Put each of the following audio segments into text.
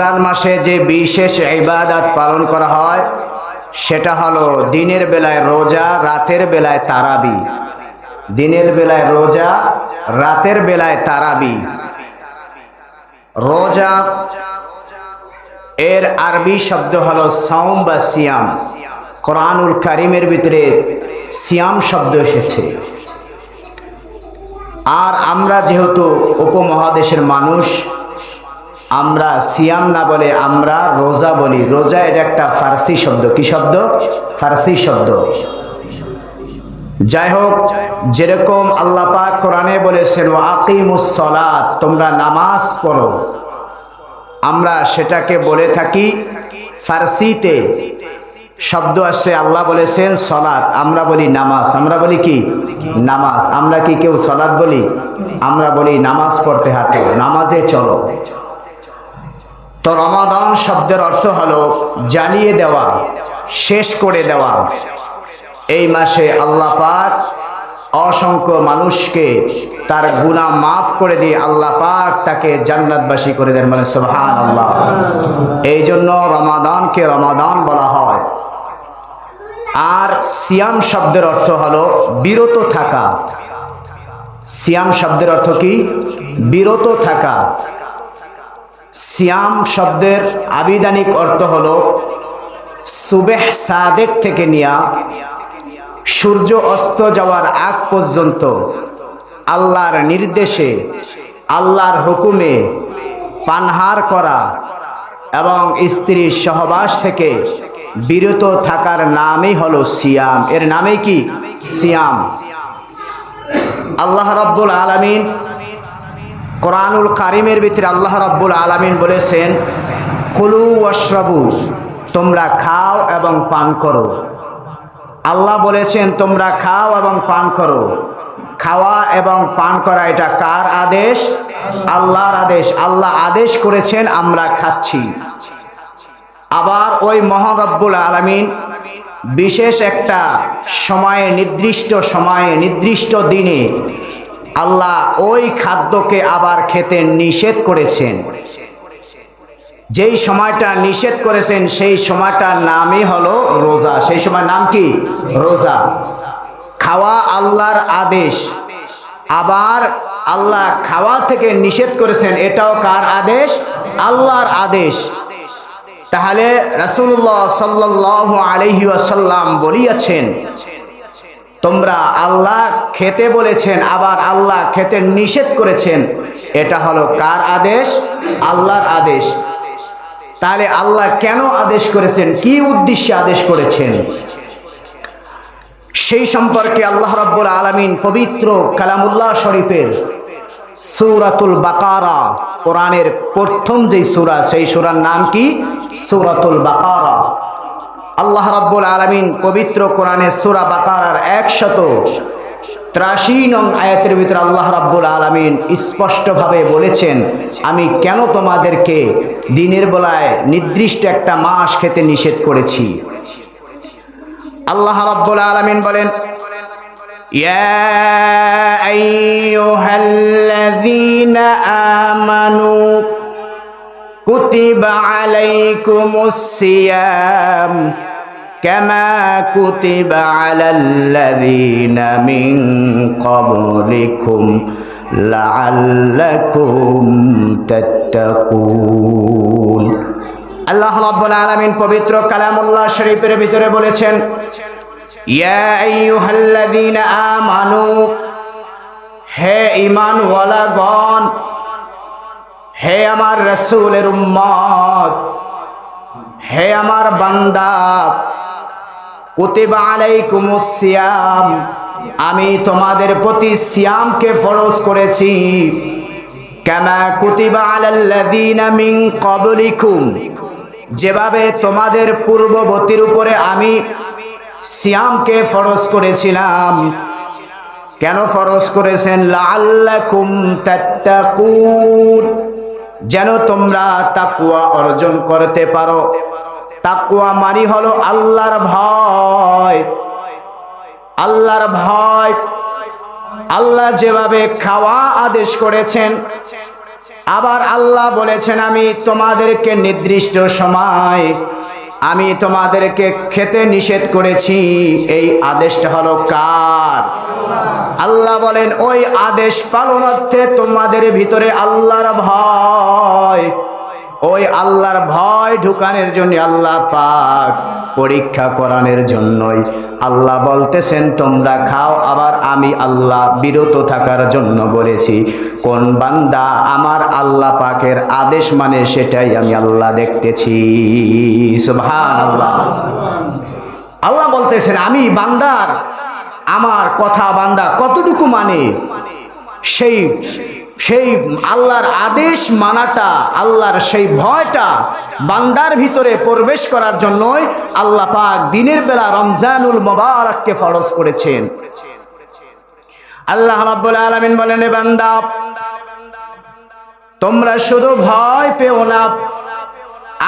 রমজান মাসে যে বিশেষ ইবাদত পালন করা হয় সেটা হলো দিনের বেলায় রোজা, রাতের বেলায় তারাবি। দিনের বেলায় রোজা, রাতের বেলায় তারাবি। রোজা এর আরবি শব্দ হলো সাওম বা সিয়াম। কোরআনুল কারীমের ভিতরে সিয়াম শব্দ এসেছে। আর আমরা যেহেতু উপমহাদেশের মানুষ, আমরা সিয়াম না বলে আমরা রোজা বলি। রোজা এটা একটা ফার্সি শব্দ। কি শব্দ? ফার্সি শব্দ। যাই হোক, যেরকম আল্লাহ পাক কোরআনে বলেছেন ওয়াকিমুস সালাত, তোমরা নামাজ পড়ো, আমরা সেটাকে বলে থাকি ফার্সিতে শব্দ আছে। আল্লাহ বলেছেন সালাত, আমরা বলি নামাজ। আমরা বলি কি? নামাজ। আমরা কি কেউ সালাত বলি? আমরা বলি নামাজ পড়তে হাঁটো, নামাজে চলো। তো রমাদান শব্দের অর্থ হলো জ্বালিয়ে দেওয়া, শেষ করে দেওয়া। এই মাসে আল্লাহ পাক অসংখ্য মানুষকে তার গুনাহ মাফ করে দিয়ে আল্লাহ পাক তাকে জান্নাতবাসী করে দেন। মানে সুবহানাল্লাহ। এই জন্য রমাদানকে রমাদান বলা হয়। আর সিয়াম শব্দের অর্থ হলো বিরত থাকা। সিয়াম শব্দের অর্থ কি? বিরত থাকা। সিয়াম শব্দের আবিধানিক অর্থ হলো সুবেহ সাদেক থেকে নিয়া সূর্য অস্ত যাওয়ার আগ পর্যন্ত আল্লাহর নির্দেশে, আল্লাহর হুকুমে পানাহার করা এবং স্ত্রীর সহবাস থেকে বিরত থাকার নামই হলো সিয়াম। এর নামে কি? সিয়াম। আল্লাহ রাব্বুল আলামিন কোরআনুল কারীমের ভিতরে আল্লাহ রাব্বুল আলামিন বলেছেন কুলু ওয়াশরাবু, তোমরা খাও এবং পান করো। আল্লাহ বলেছেন তোমরা খাও এবং পান করো। খাওয়া এবং পান করা এটা কার আদেশ? আল্লাহর আদেশ। আল্লাহ আদেশ করেছেন, আমরা খাচ্ছি। আবার ওই মহান রব্বুল আলামিন বিশেষ একটা সময়ে, নির্দিষ্ট সময়ে, নির্দিষ্ট দিনে আল্লাহ ওই খাদ্যকে আবার খেতে নিষেধ করেছেন। যেই সময়টা নিষেধ করেছেন সেই সময়টার নামই হলো রোজা। সেই সময় নাম কি? রোজা। খাওয়া আল্লাহর আদেশ, আবার আল্লাহ খাওয়া থেকে নিষেধ করেছেন, এটাও কার আদেশ? আল্লাহর আদেশ। তাহলে রাসূলুল্লাহ সাল্লাল্লাহু আলাইহি ওয়াসাল্লাম বলিয়াছেন তোমরা, আল্লাহ খেতে বলেছেন আবার আল্লাহ খেতে নিষেধ করেছেন, এটা হলো কার আদেশ? আল্লাহর আদেশ। তাহলে আল্লাহ কেন আদেশ করেছেন, কি উদ্দেশ্যে আদেশ করেছেন, সেই সম্পর্কে আল্লাহ রাব্বুল আলামিন পবিত্র কালামুল্লাহ শরীফের সূরাতুল বাকারা, কোরআনের প্রথম যে সূরা, সেই সূরার নাম কি? সূরাতুল বাকারা। আল্লাহ রাব্বুল আলামিন পবিত্র কোরআনের সূরা বাকারার 183 নং আয়াতের ভিতরে আল্লাহ রাব্বুল আলামিন স্পষ্টভাবে বলেছেন, আমি কেন তোমাদেরকে দিনের বেলায় নির্দিষ্ট একটা মাস খেতে নিষেধ করেছি। আল্লাহ রাব্বুল আলামিন বলেন, ইয়া আইয়ুহাল্লাযীনা আমানু কুতিবা আলাইকুমুস সিয়াম কামা কুতিবা আলাল্লাযীনা মিন ক্বাবলিকুম লাআল্লাকুম তাত্তাকুন। আল্লাহ রাব্বুল আলামিন পবিত্র কালামুল্লাহ শরীফের ভিতরে বলেছেন, ইয়া আইয়ুহাল্লাযীনা আমানু, হে ঈমানওয়ালাগণ, হে আমার রাসূলের উম্মত, হে আমার বান্দা, কুতিবা আলাইকুমুস সিয়াম, আমি তোমাদের প্রতি সিয়ামকে ফরজ করেছি। কামা কুতিবা আলাল্লাযীনা মিন ক্বাবলিকুম, যেভাবে তোমাদের পূর্ববর্তীর উপরে আমি সিয়ামকে ফরজ করেছিলাম। কেন ফরজ করেছেন? লাআল্লাকুম তাত্তাকুন, যেন তোমরা তাকওয়া অর্জন করতে পারো। তাকওয়া মানে হলো আল্লাহর ভয়। আল্লাহর ভয়। আল্লাহ যেভাবে খাওয়া আদেশ করেছেন, আবার আল্লাহ বলেছেন আমি তোমাদেরকে নির্দিষ্ট সময় আমি তোমাদেরকে খেতে নিষেধ করেছি। এই আদেশটা হলো কার? আল্লাহ বলেন ওই আদেশ পালনার্থে তোমাদের ভিতরে আল্লাহর ভয়, ওই আল্লাহর ভয় ঢুকানোর জন্য আল্লাহ পাক পরীক্ষা করানোর জন্যই আল্লাহ বলতেছেন তোমরা খাও। আবার আমি আল্লাহ বিরত থাকার জন্য বলেছি। কোন বান্দা আমার আল্লাহ পাকের আদেশ মানে সেটাই আমি আল্লাহ দেখতেছি। সুবহানাল্লাহ। আল্লাহ বলতেছেন আমি বান্দার আমার কথা বান্দা কতটুকু মানে সেই সেই আল্লাহর আদেশ মানাটা, আল্লাহর সেই ভয়টা বান্দার ভিতরে প্রবেশ করার জন্যই আল্লাহ পাক দিনের বেলা রমজানুল মুবারককে ফরজ করেছেন। আল্লাহ রাব্বুল আলামিন বলেন এ বান্দা তোমরা শুধু ভয় পেও না,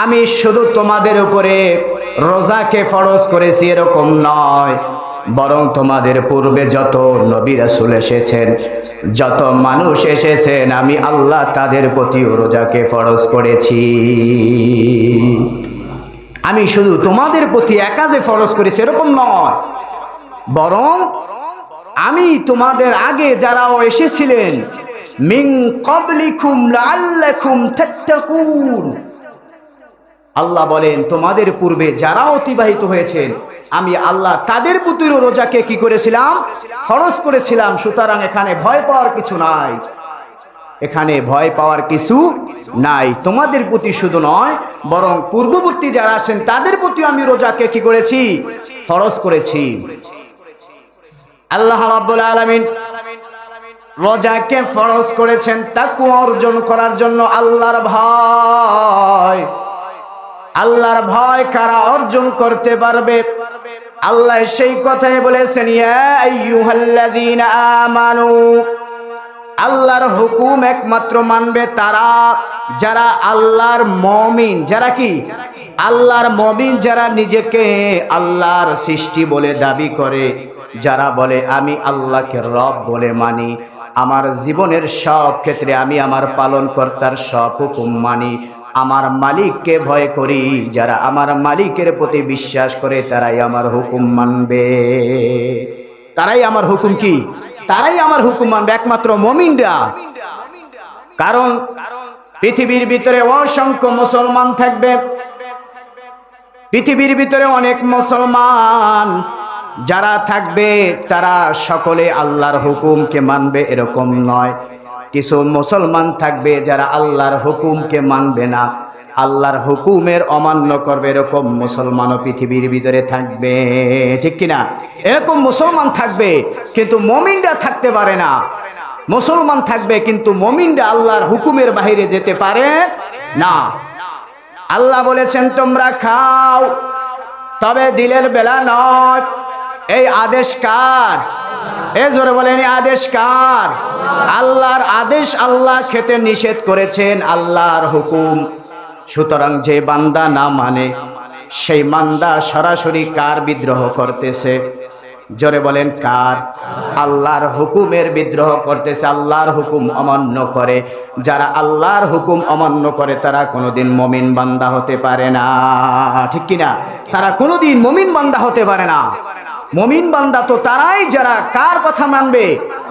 আমি শুধু তোমাদের উপরে রোজাকে ফরজ করেছি এরকম নয়, বরং তোমাদের পূর্বে যত নবী রাসূল এসেছেন, যত মানুষ এসেছেন, আমি আল্লাহ তাদের প্রতি রোজাকে ফরজ করেছি। আমি শুধু তোমাদের প্রতি একা যে ফরজ করেছি এরকম নয়, বরং আমি তোমাদের আগে যারাও এসেছিলেন মিন ক্বাবলিকুম লাআল্লাকুম তাত্তাকুন, আল্লাহ বলেন তোমাদের পূর্বে যারা অতিবাহিত হয়েছেন আমি আল্লাহ তাদের প্রতি রোজাকে কি করেছিলাম? ফরজ করেছিলাম। সুতরাং এখানে ভয় পাওয়ার কিছু নাই, এখানে ভয় পাওয়ার কিছু নাই। তোমাদের প্রতি শুধু নয়, বরং পূর্ববর্তী যারা আছেন তাদের প্রতি আমি রোজাকে কি করেছি? ফরজ করেছি। আল্লাহ রাব্বুল আলামিন রোজাকে ফরজ করেছেন তাকওয়া অর্জন করার জন্য। আল্লাহর ভয়, আল্লাহর ভয় কারা অর্জন করতে পারবে? আল্লাহ সেই কথাই বলেছেন ইয়া আইয়ুহাল্লাযীনা আমানু, আল্লাহর হুকুম একমাত্র মানবে তারা যারা আল্লাহর মুমিন। যারা কি? আল্লাহর মুমিন, যারা নিজেকে আল্লাহর সৃষ্টি বলে দাবি করে, যারা বলে আমি আল্লাহকে রব বলে মানি, আমার জীবনের সব ক্ষেত্রে আমি আমার পালনকর্তার সব হুকুম মানি, আমার মালিককে ভয় করি, যারা আমার মালিকের প্রতি বিশ্বাস করে তারাই আমার হুকুম মানবে। তারাই আমার হুকুম কি? তারাই আমার হুকুম মানবে, একমাত্র মুমিনরা। কারণ পৃথিবীর ভিতরে অসংখ্য মুসলমান থাকবে, পৃথিবীর ভিতরে অনেক মুসলমান যারা থাকবে তারা সকলে আল্লাহর হুকুমকে মানবে এরকম নয়। কিছু মুসলমান থাকবে যারা আল্লাহর হুকুমকে মানবে না, আল্লাহর হুকুমের অমান্য করবে, এরকম মুসলমানও পৃথিবীর ভিতরে থাকবে। ঠিক কিনা? এরকম মুসলমান থাকবে কিন্তু মুমিনরা থাকতে পারে না। মুসলমান থাকবে কিন্তু মুমিনরা আল্লাহর হুকুমের বাইরে যেতে পারে না। আল্লাহ বলেছেন তোমরা খাও, তবে দিলের বেলা নয়। এই আদেশ কার? এ জোরে বলেন এই আদেশ কার? আল্লাহর আদেশ। আল্লাহ খেতে নিষেধ করেছেন, আল্লাহর হুকুম। সুতরাং যে বান্দা না মানে সেই বান্দা সরাসরি কার বিদ্রোহ করতেছে? জোরে বলেন কার? আল্লাহর হুকুমের বিদ্রোহ করতেছে, আল্লাহর হুকুম অমান্য করে। যারা আল্লাহর হুকুম অমান্য করে তারা কোনোদিন মুমিন বান্দা হতে পারে না। ঠিক কিনা? তারা কোনোদিন মুমিন বান্দা হতে পারে না। মুমিন বান্দা তো তারাই যারা কার কথা মানবে?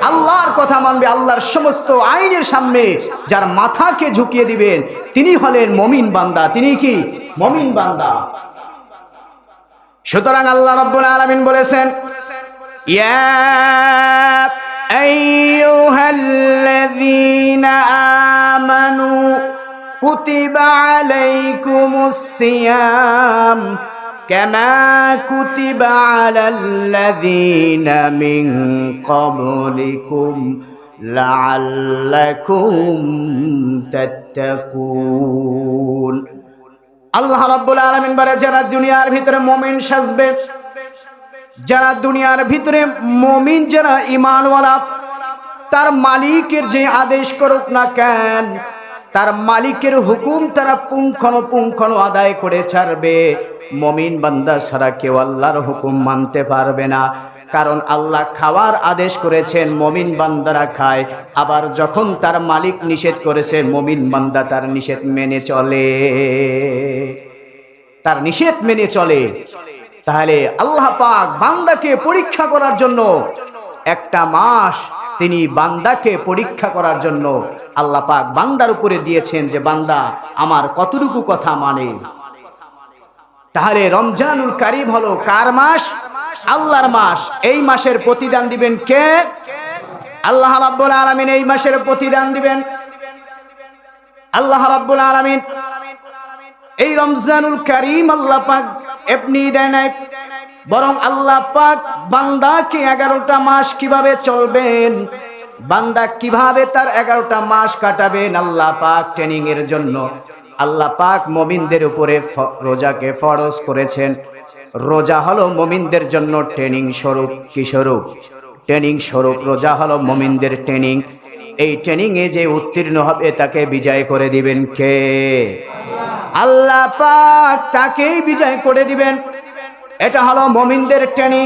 আল্লাহর কথা মানবে। আল্লাহর সমস্ত আইনের সামনে যার মাথাকে ঝুঁকিয়ে দিবেন তিনি হলেন মুমিন বান্দা। তিনি কি? মুমিন বান্দা। সুতরাং আল্লাহ রাব্বুল আলামিন বলেছেন ইয়া আইয়ুহাল্লাযীনা আমানু কুতিবা আলাইকুমুস সিয়াম কামা কুতিবা আলাল্লাযীনা মিন ক্বাবলিকুম লাআল্লাকুম তাত্তাকুন। আল্লাহ রাব্বুল আলামিন বলে যারা দুনিয়ার ভিতরে মুমিন সাজবে, যারা দুনিয়ার ভিতরে মুমিন, যারা ঈমানওয়ালা, তার মালিকের যে আদেশ করুক না কেন, তার মালিকের হুকুম তারা পুঙ্খানুপুঙ্খানু আদায় করে ছাড়বে। মুমিন বান্দা ছাড়া কেউ আল্লাহর হুকুম মানতে পারবে না। কারণ আল্লাহ খাওয়ার আদেশ করেছেন, মুমিন বান্দারা খায়, আবার যখন তার মালিক নিষেধ করেছেন মুমিন বান্দা তার নিষেধ মেনে চলে, তার নিষেধ মেনে চলে। তাহলে আল্লাহ পাক বান্দাকে পরীক্ষা করার জন্য একটা মাস তিনি বান্দাকে পরীক্ষা করার জন্য আল্লাহ পাক বান্দার উপরে দিয়েছেন যে বান্দা আমার কতটুকু কথা মানে। তাহলে রমজানুল কারীম হলো কার মাস? আল্লাহর মাস। এই মাসের প্রতিদান দিবেন কে? আল্লাহ রাব্বুল আলামিন এই মাসের প্রতিদান দিবেন। আল্লাহ রাব্বুল আলামিন এই রমজানুল কারীম আল্লাহ পাক এমনি দেয় নাই, বরং আল্লাহ পাক বান্দাকে 11টা মাস কিভাবে চলবেন, বান্দা কিভাবে তার 11টা মাস কাটাবেন আল্লাহ পাক ট্রেনিং এর জন্য আল্লাহ পাক মুমিনদের উপরে রোজাকে ফরজ করেছেন। রোজা হলো মুমিনদের জন্য ট্রেনিং স্বরূপ। কি স্বরূপ? ট্রেনিং স্বরূপ। রোজা হলো মুমিনদের ট্রেনিং। এই ট্রেনিং এ যে উত্তীর্ণ হবে তাকে বিজয় করে দিবেন কে? আল্লাহ পাক তাকেই বিজয় করে দিবেন। এটা হলো মুমিনদের ট্রেনিং।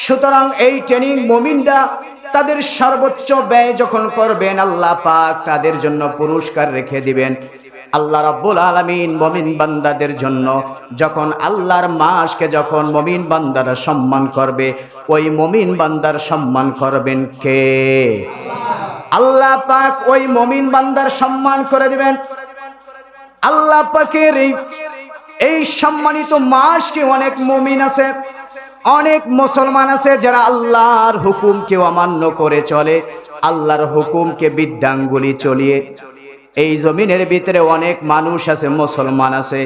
সুতরাং এই ট্রেনিং মুমিনরা তাদের সর্বোচ্চ ব্যয় যখন করবেন আল্লাহ পাক তাদের জন্য পুরস্কার রেখে দিবেন। আল্লাহ রাব্বুল আলামিন মুমিন বান্দাদের জন্য যখন আল্লাহর মাসকে যখন মুমিন বান্দারা সম্মান করবে, ওই মুমিন বান্দার সম্মান করবেন কে? আল্লাহ পাক ওই মুমিন বান্দার সম্মান করে দিবেন। আল্লাহ পাকের এই সম্মানিত মাসকে অনেক মুমিন আছে, অনেক মুসলমান আছে যারা আল্লাহর হুকুমকে অমান্য করে চলে, আল্লাহর হুকুমকে বৃদ্ধাঙ্গুলি চলিয়ে। এই জমিনের ভিতরে অনেক মানুষ আছে, মুসলমান আছে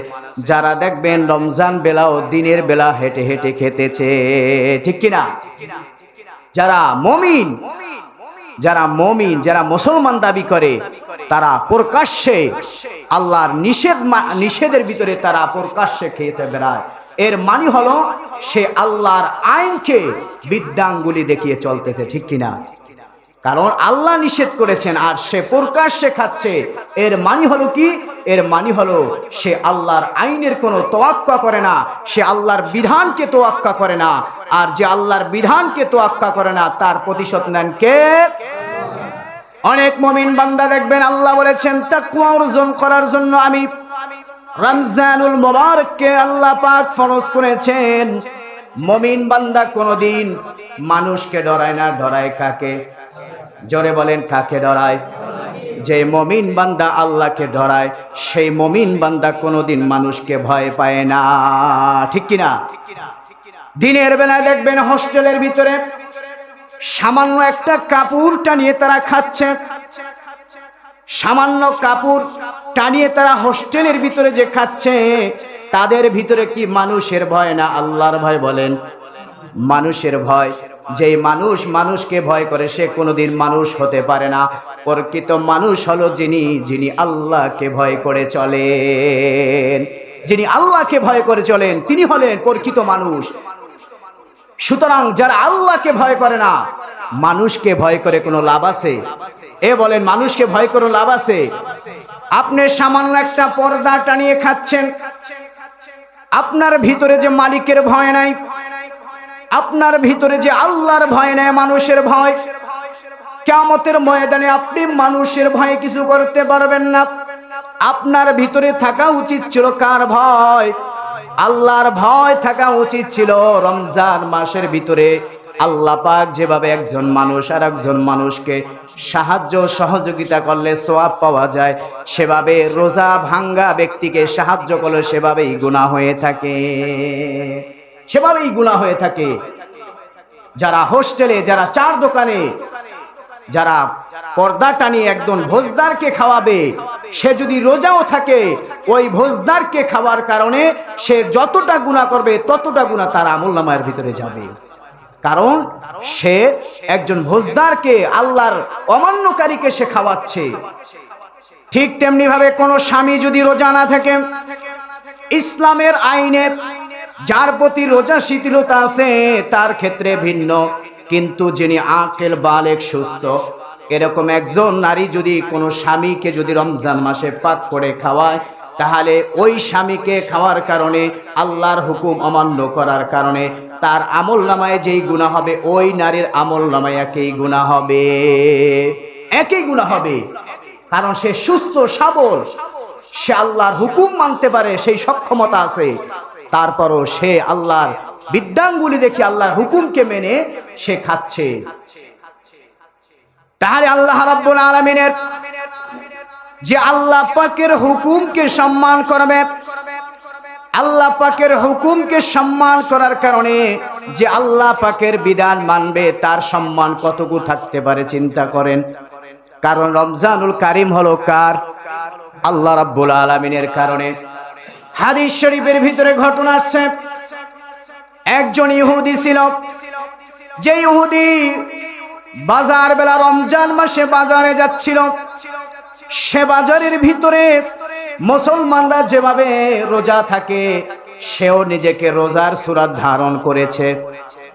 যারা দেখবেন রমজান বেলা ও দিনের বেলা হেঁটে হেঁটে খেতেছে, ঠিক কিনা? যারা মুমিন, যারা মুসলমান দাবি করে তারা প্রকাশ্যে আল্লাহর নিষেধের ভিতরে তারা প্রকাশ্যে খেতে বেড়ায়। এর মানে হলো সে আল্লাহর আইনকে বৃদ্ধাঙ্গুলি দেখিয়ে চলতেছে, ঠিক কিনা? কারণ আল্লাহ নিষেধ করেছেন আর সে প্রকাশ্যে খাচ্ছে। এর মানে হলো কি? এর মানে হলো সে আল্লাহর আইনের কোনো তোয়াক্কা করে না, সে আল্লাহর বিধানকে তোয়াক্কা করে না। আর যে আল্লাহর বিধানকে তোয়াক্কা করে না তার প্রতিশোধ নেন কে? অনেক মুমিন বান্দা দেখবেন আল্লাহ বলেছেন তাকওয়া অর্জন করার জন্য আমি রমজানুল মুবারককে আল্লাহ পাক ফরজ করেছেন। মুমিন বান্দা কোনদিন মানুষকে ডরায় না, ডরায় কাকে? জোরে বলেন, কাকে ডরায়? যে মুমিন বান্দা আল্লাহকে ডরায় সেই মুমিন বান্দা কোনদিন মানুষকে ভয় পায় না, ঠিক কিনা? দিনের বেলা দেখবেন হোস্টেলের ভিতরে সামান্য একটা কাপড় টানিয়ে তারা খাচ্ছে, সামান্য কাপড় টানিয়ে তারা হোস্টেলের ভিতরে যে খাচ্ছে, তাদের ভিতরে কি মানুষের ভয় না আল্লাহর ভয়? বলেন, মানুষের ভয়। যেই মানুষ মানুষকে ভয় করে সে কোনোদিন মানুষ হতে পারে না। প্রকৃত মানুষ হলো যিনি আল্লাহকে ভয় করে চলেন, যিনি আল্লাহকে ভয় করে চলেন তিনি হলেন প্রকৃত মানুষ। সুতরাং যারা আল্লাহকে ভয় করে না, মানুষকে ভয় করে কোনো লাভ আছে? এ বলেন, মানুষকে ভয় করে লাভ আছে? আপনি সামান্য একটা পর্দা টানিয়ে খাচ্ছেন, আপনার ভিতরে যে মালিকের ভয় নাই, আপনার ভিতরে যে আল্লাহর ভয় নাই, মানুষের ভয়, কিয়ামতের ময়দানে আপনি মানুষের ভয়ে কিছু করতে পারবেন না। আপনার ভিতরে থাকা উচিত ছিল কার ভয়? আল্লাহর ভয় থাকা উচিত ছিল। রমজান মাসের ভিতরে আল্লাহ পাক যেভাবে একজন মানুষ আর একজন মানুষকে সাহায্য সহযোগিতা করলে সওয়াব পাওয়া যায়, সেভাবে রোজা ভাঙ্গা ব্যক্তিকে সাহায্য করলে সেভাবেই গুনাহ হয়ে থাকে, সেভাবেই গুনাহ হয়ে থাকে। যারা হোস্টেলে, যারা চার দোকানে, যারা পর্দা টানিয়ে একজন ভোজদারকে খাওয়াবে, সে যদি রোজাও থাকে ওই ভোজদারকে খাওয়ার কারণে সে যতটা গুনাহ করবে ততটা গুনাহ তার আমলনামার ভিতরে যাবে। কারণ সে একজন ভোজদারকে, আল্লাহর অমান্যকারীকে সে খাওয়াচ্ছে। ঠিক তেমনি ভাবে কোন স্বামী যদি রোজা না থাকে, ইসলামের আইনে যার প্রতি রোজা শিথিলতা আছে তার ক্ষেত্রে ভিন্ন, কিন্তু যিনি আকেল বালেগ সুস্থ এরকম একজন নারী যদি কোনো স্বামীকে যদি রমজান মাসে পাক করে খাওয়ায়, তাহলে ওই স্বামীকে খাওয়ার কারণে, আল্লাহর হুকুম অমান্য করার কারণে তার আমল নামায় যেই গুনাহ হবে ওই নারীর আমল নামায় একই গুনাহ হবে, একই গুনাহ হবে। কারণ সে সুস্থ সবল, সে আল্লাহর হুকুম মানতে পারে, সেই সক্ষমতা আছে। তারপরও সে আল্লাহর বিধানগুলি দেখে আল্লাহর হুকুমকে মেনে সে খাচ্ছে। তাহলে আল্লাহ রাব্বুল আলামিনের যে আল্লাহ পাকের হুকুমকে সম্মান করবে, আল্লাহ পাকের হুকুমকে সম্মান করার কারণে যে আল্লাহ পাকের বিধান মানবে তার সম্মান কতটুকু থাকতে পারে চিন্তা করেন। কারণ রমজানুল কারীম হলো কার? আল্লাহ রাব্বুল আলামিনের কারণে। হাদিস শরীফের ভিতরে ঘটনা আছে, একজন ইহুদি ছিল, যে ইহুদি বাজার বেলা রমজান মাসে বাজারে যাচ্ছিল, সে বাজারের ভিতরে মুসলমানরা যেভাবে রোজা থাকে সেও নিজেকে রোজার সূরা ধারণ করেছে,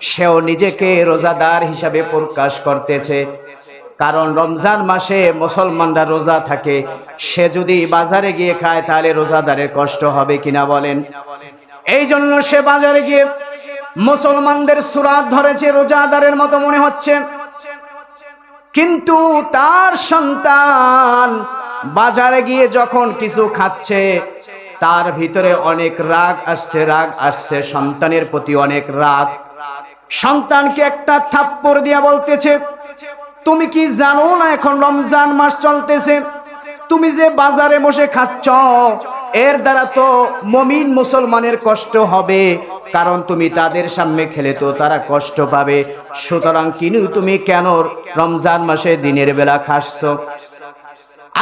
সেও নিজেকে রোজাদার হিসাবে প্রকাশ করতেছে। কারণ রমজান মাসে মুসলমানরা রোজা থাকে, সে যদি বাজারে গিয়ে খায় তাহলে রোজাদারের কষ্ট হবে কিনা বলেন। এই জন্য সে বাজারে গিয়ে মুসলমানদের সূরা ধরেছে, রোজাদারের মতো মনে হচ্ছে। কিন্তু তার সন্তান বাজারে গিয়ে যখন কিছু খাচ্ছে তার ভিতরে অনেক রাগ আসছে, সন্তানের প্রতি অনেক রাগ। সন্তানকে একটা থাপ্পড় দিয়া বলতেছে, তুমি কি জানো না এখন রমজান মাস চলতেছে? তুমি যে বাজারে বসে খাচ্ছ এর দ্বারা তো মুমিন মুসলমানের কষ্ট হবে, কারণ তুমি তাদের সামনে খেলে তো তারা কষ্ট পাবে। সুতরাং তুমি কেন রমজান মাসে দিনের বেলা খাচ্ছ?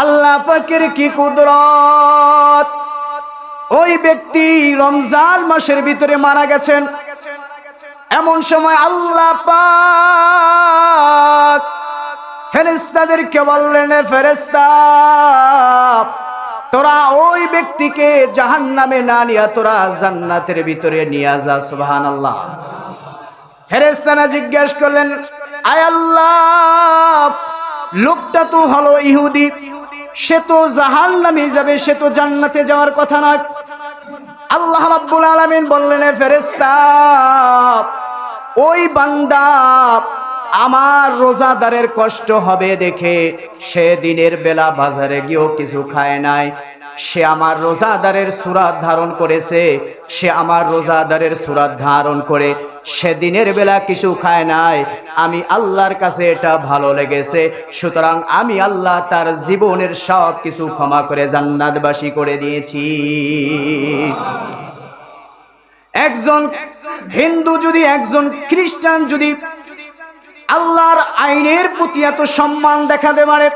আল্লাহ পাকের কি কুদরত! ওই ব্যক্তি রমজান মাসের ভিতরে মারা গেছেন। এমন সময় আল্লাহ পাক ফেরেশতাদেরকে বললেন, ফেরেশতা তোরা ওই ব্যক্তিকে জাহান্নামে না নিয়ে তোরা জান্নাতের ভিতরে নিয়ে যা। সুবহানাল্লাহ। ফেরেশতারা জিজ্ঞেস করলেন, আয় আল্লাহ, লোকটা তো হলো ইহুদি, সে তো জাহান্নামে যাবে, সে তো জান্নাতে যাওয়ার কথা নয়। আল্লাহ রাব্বুল আলামিন বললেন, ফেরেশতা ওই বান্দা আমার রোজাদারের কষ্ট হবে দেখে সে দিনের বেলা বাজারে গিয়েও কিছু খায় নাই। সে আমার রোজাদারের সূরা ধারণ করেছে, সে আমার রোজাদারের সূরা ধারণ করে সে দিনের বেলা কিছু খায় নাই। আমি আল্লাহর কাছে এটা ভালো লেগেছে, সুতরাং আমি আল্লাহ তার জীবনের সব কিছু ক্ষমা করে জান্নাতবাসী করে দিয়েছি। একজন হিন্দু যদি, একজন খ্রিস্টান যদি আল্লাহর আইনের প্রতি এত সম্মান দেখাতে পারে,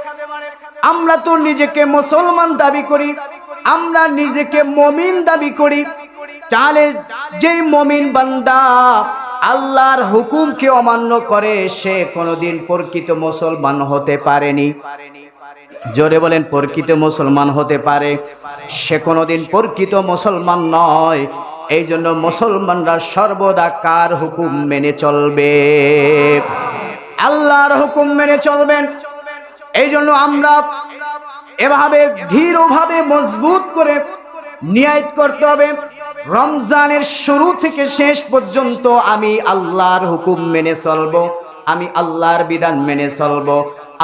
আমরা তো নিজেকে মুসলমান দাবি করি, আমরা নিজেকে মুমিন দাবি করি, তাহলে যেই মুমিন বান্দা আল্লাহর হুকুমকে অমান্য করে সে কোনোদিন প্রকৃত মুসলমান হতে পারেনি। জোরে বলেন, প্রকৃত মুসলমান হতে পারে? সে কোনোদিন প্রকৃত মুসলমান নয়। এই জন্য মুসলমানরা সর্বদা কার হুকুম মেনে চলবে? আল্লাহর হুকুম মেনে চলবেন। এই জন্য আমরা এভাবে দৃঢ়ভাবে মজবুত করে নিয়ত করতে হবে, রমজানের শুরু থেকে শেষ পর্যন্ত আমি আল্লাহর হুকুম মেনে চলবো, আমি আল্লাহর বিধান মেনে চলবো।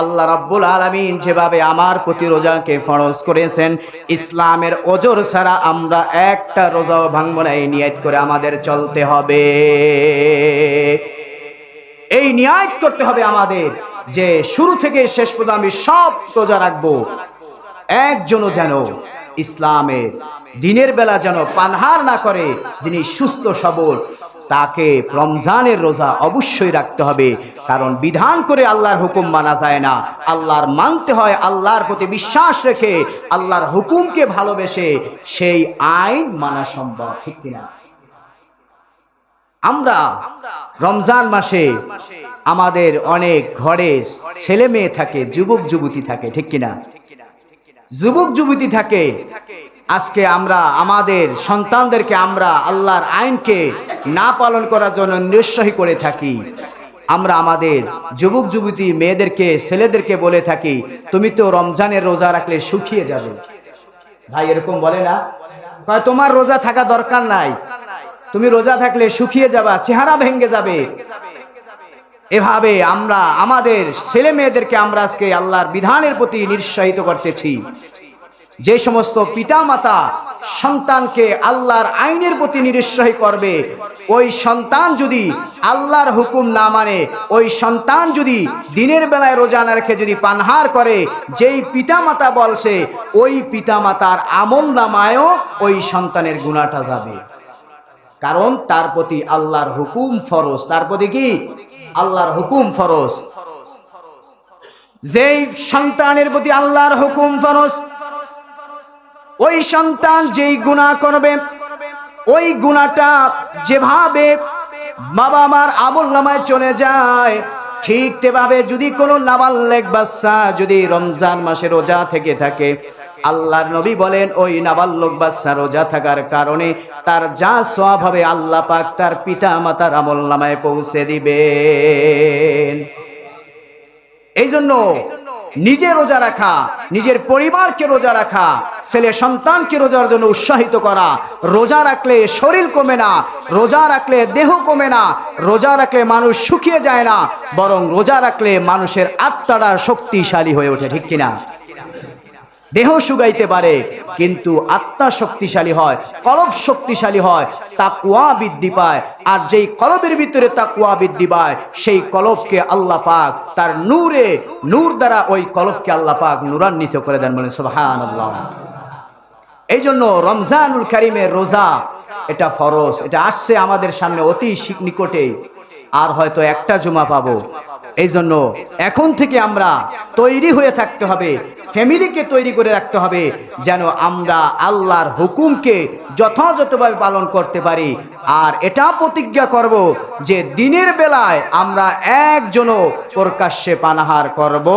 আল্লাহ রাব্বুল আলামিন যেভাবে আমার প্রতি রোজাকে ফরজ করেছেন, ইসলামের ওজর ছাড়া আমরা একটা রোজাও ভাঙবো না, এই নিয়ত করে আমাদের চলতে হবে। এই নিয়ত করতে হবে আমাদের যে শুরু থেকে শেষ পর্যন্ত আমি সব রোজা রাখবো। একজনও যেন ইসলামের দিনের বেলা যেন পানহার না করে। যিনি সুস্থ সবল তাকে রমজানের রোজা অবশ্যই রাখতে হবে, কারণ বিধান করে আল্লাহর হুকুম মানা যায় না। আল্লাহর মানতে হয় আল্লাহর প্রতি বিশ্বাস রেখে, আল্লাহর হুকুমকে ভালোবেসে সেই আইন মানা সম্ভব, ঠিক কিনা? আমরা রমজান মাসে আমাদের অনেক ঘরে ছেলে মেয়ে থাকে, যুবক যুবতী থাকে, ঠিক কিনা? যুবক যুবতী থাকে। আজকে আমরা আমাদের সন্তানদেরকে আমরা আল্লাহর আইনকে না পালন করার জন্য নিরুৎসাহী করে থাকি। আমরা আমাদের যুবক যুবতী মেয়েদেরকে, ছেলেদেরকে বলে থাকি, তুমি তো রমজানের রোজা রাখলে শুকিয়ে যাবে। ভাই এরকম বলে না? তোমার রোজা থাকা দরকার নাই, তুমি রোজা থাকলে শুকিয়ে যাবা, চেহারা ভেঙে যাবে। এভাবে আমরা আমাদের ছেলে মেয়েদেরকে আমরা আজকে আল্লাহর বিধানের প্রতি নিরুৎসাহিত করতেছি। যে সমস্ত পিতামাতা সন্তানকে আল্লাহর আইনের প্রতি নিরুৎসাহী করবে, ওই সন্তান যদি আল্লাহর হুকুম না মানে, ওই সন্তান যদি দিনের বেলায় রোজা না রেখে যদি পানাহার করে, যেই পিতামাতা বলছে ওই পিতামাতার আমলনামায়ও ওই সন্তানের গুনাহটা যাবে। কারণ তার প্রতি আল্লাহর হুকুম ফরজ। তার প্রতি কি? আল্লাহর হুকুম ফরজ। যেই সন্তানের প্রতি আল্লাহর হুকুম ফরজ, ওই সন্তান যেই গুনাহ করবে, ওই গুনাহটা যেভাবে বাবা মার আমলনামায় চলে যায়, ঠিক তেভাবে যদি কোনো নাবালেগ বাচ্চা যদি রমজান মাসে রোজা থেকে থাকে, আল্লাহর নবী বলেন ওই নাবালক বাচ্চা রোজা থাকার কারণে তার যা সওয়াব হবে আল্লাহ পাক তার পিতা মাতার আমলনামায় পৌঁছে দিবেন। এই জন্য নিজে রোজা রাখা, নিজের পরিবারকে রোজা রাখা, ছেলে সন্তানকে রোজার জন্য উৎসাহিত করা। রোজা রাখলে শরীর কমে না, রোজা রাখলে দেহ কমে না, রোজা রাখলে মানুষ শুকিয়ে যায় না, বরং রোজা রাখলে মানুষের আত্মাটা শক্তিশালী হয়ে ওঠে। ঠিক কিনা? দেহ শুকাইতে পারে কিন্তু আত্মা শক্তিশালী হয়, কলব শক্তিশালী হয়, তাকওয়া বৃদ্ধি পায়। আর যেই কলবের ভিতরে তাকওয়া বৃদ্ধি পায়, সেই কলবকে আল্লাহ পাক তার নূর দ্বারা ওই কলবকে আল্লাহ পাক নূরান্বিত করে দেন। বলেন সুবহানাল্লাহ। এই জন্য রমজানুল কারীমের রোজা এটা ফরজ, এটা আসছে আমাদের সামনে অতি নিকটে, আর হয়তো একটা জুমা পাবো। এই জন্য এখন থেকে আমরা তৈরি হয়ে থাকতে হবে, ফ্যামিলিকে তৈরি করে রাখতে হবে, যেন আমরা আল্লাহর হুকুমকে যথাযথভাবে পালন করতে পারি। আর এটা প্রতিজ্ঞা করব যে দিনের বেলায় আমরা একজনও প্রকাশ্যে পানাহার করব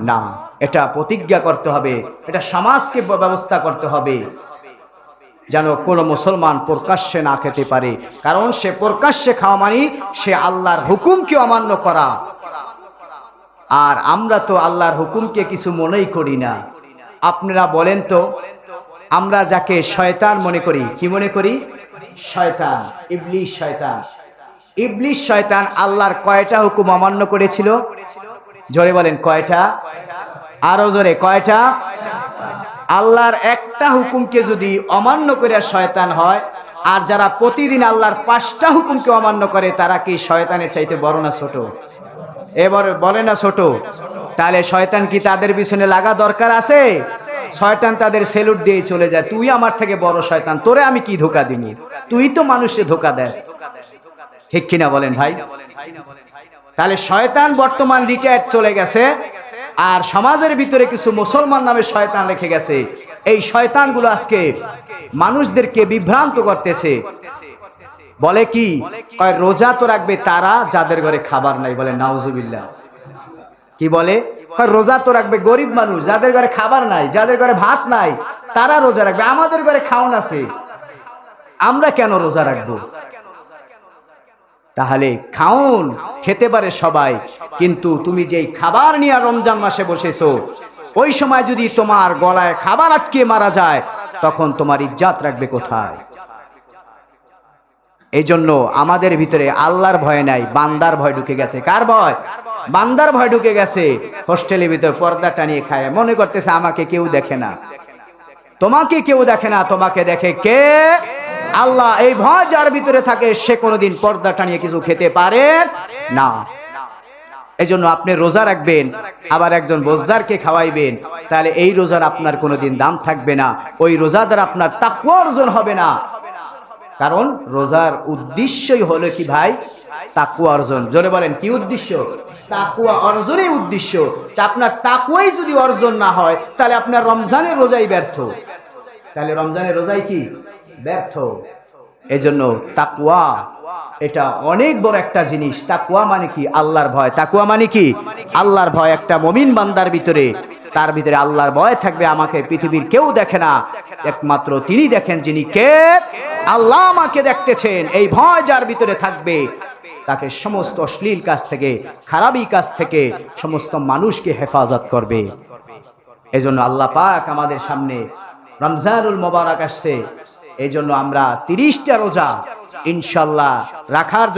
না। এটা প্রতিজ্ঞা করতে হবে, এটা সমাজকে ব্যবস্থা করতে হবে যেন কোনো মুসলমান প্রকাশ্যে না খেতে পারে। কারণ সে প্রকাশ্যে খাওয়া মানে সে আল্লাহর হুকুমকে অমান্য করা। আর আমরা তো আল্লাহর হুকুমকে কিছু মনেই করি না। আপনারা বলেন তো, আমরা যাকে শয়তান মনে করি, কি মনে করি? শয়তান, ইবলিস শয়তান। ইবলিস শয়তান আল্লাহর কয়টা হুকুম অমান্য করেছিল? জোরে বলেন কয়টা? আরো জোরে কয়টা? আল্লাহর একটা হুকুমকে যদি অমান্য করে শয়তান হয়, আর যারা প্রতিদিন আল্লাহর 5টা হুকুমকে অমান্য করে, তারা কি শয়তানের চাইতে বড় না ছোট? এবার বলে না ছোট? তাহলে শয়তান কি তাদের পিছনে লাগা দরকার আছে? শয়তান তাদের সেলুট দিয়ে চলে যায়। তুই আমার থেকে বড় শয়তান, তোরে আমি কি ধোকা দিনি? তুই তো মানুষে ধোকা দেস। ঠিক কিনা বলেন ভাই? তাহলে শয়তান বর্তমান রিটায়ার্ড চলে গেছে, আর সমাজের ভিতরে কিছু মুসলমান নামে শয়তান রেখে গেছে। এই শয়তানগুলো আজকে মানুষদেরকে বিভ্রান্ত করতেছে। বলে কি? কয় রোজা তো রাখবে তারা যাদের ঘরে খাবার নাই। বলে নাউজুবিল্লাহ। কি বলে? কয় রোজা তো রাখবে গরিব মানুষ, যাদের ঘরে খাবার নাই, যাদের ঘরে ভাত নাই, তারা রোজা রাখবে। আমাদের ঘরে খাওন আছে, আমরা কেন রোজা রাখবো? তাহলে খাওন খেতে পারে সবাই, কিন্তু তুমি যেই খাবার নিয়ে রমজান মাসে বসেছো, ওই সময় যদি তোমার গলায় খাবার আটকে মারা যায়, তখন তোমার ইজ্জত রাখবে কোথায়? এই জন্য আমাদের ভিতরে আল্লাহর ভয় নাই, বান্দার ভয় ঢুকে গেছে। কার ভয়? বান্দার ভয় ঢুকে গেছে। হোস্টেলের ভিতরে পর্দা টানিয়ে খায়, মনে করতেছে আমাকে কেউ দেখে না। তোমাকে কেউ দেখে না, তোমাকে দেখে কে? আল্লাহ। এই ভয় যার ভিতরে থাকে, সে কোনোদিন পর্দা টানিয়ে কিছু খেতে পারে না। এই জন্য আপনি রোজা রাখবেন, আবার একজন বোজদারকে খাওয়াইবেন, তাহলে এই রোজার আপনার কোনোদিন দাম থাকবে না। ওই রোজা দ্বারা আপনার তাকওয়া অর্জন হবে না। কারণ রোজার উদ্দেশ্যই হলো কি ভাই? তাকওয়া অর্জন। জোরে বলেন কি উদ্দেশ্য? তাকওয়া অর্জনই উদ্দেশ্য। তা আপনার তাকওয়াই যদি অর্জন না হয়, তাহলে আপনার রমজানের রোজাই ব্যর্থ। তাহলে রমজানের রোজাই কি? ব্যর্থ। এজন্য তাকওয়া এটা অনেক বড় একটা জিনিস। তাকওয়া মানে কি? আল্লাহর ভয়। তাকওয়া মানে কি? আল্লাহর ভয়। একটা মুমিন বান্দার ভিতরে, তার ভিতরে আল্লাহর ভয় থাকবে। আমাকে পৃথিবীর কেউ দেখে না, একমাত্র তিনি দেখেন, যিনি কে? আল্লাহ আমাকে দেখতেছেন। এই ভয় যার ভিতরে থাকবে, তাকে সমস্ত অশ্লীল কাজ থেকে, খারাপি কাজ থেকে সমস্ত মানুষকে হেফাজত করবে। এজন্য আল্লাহ পাক আমাদের সামনে রমজানুল মোবারক আসছে, এই জন্য আমরা 30টা রোজা ইনশাল্লাহ রাখার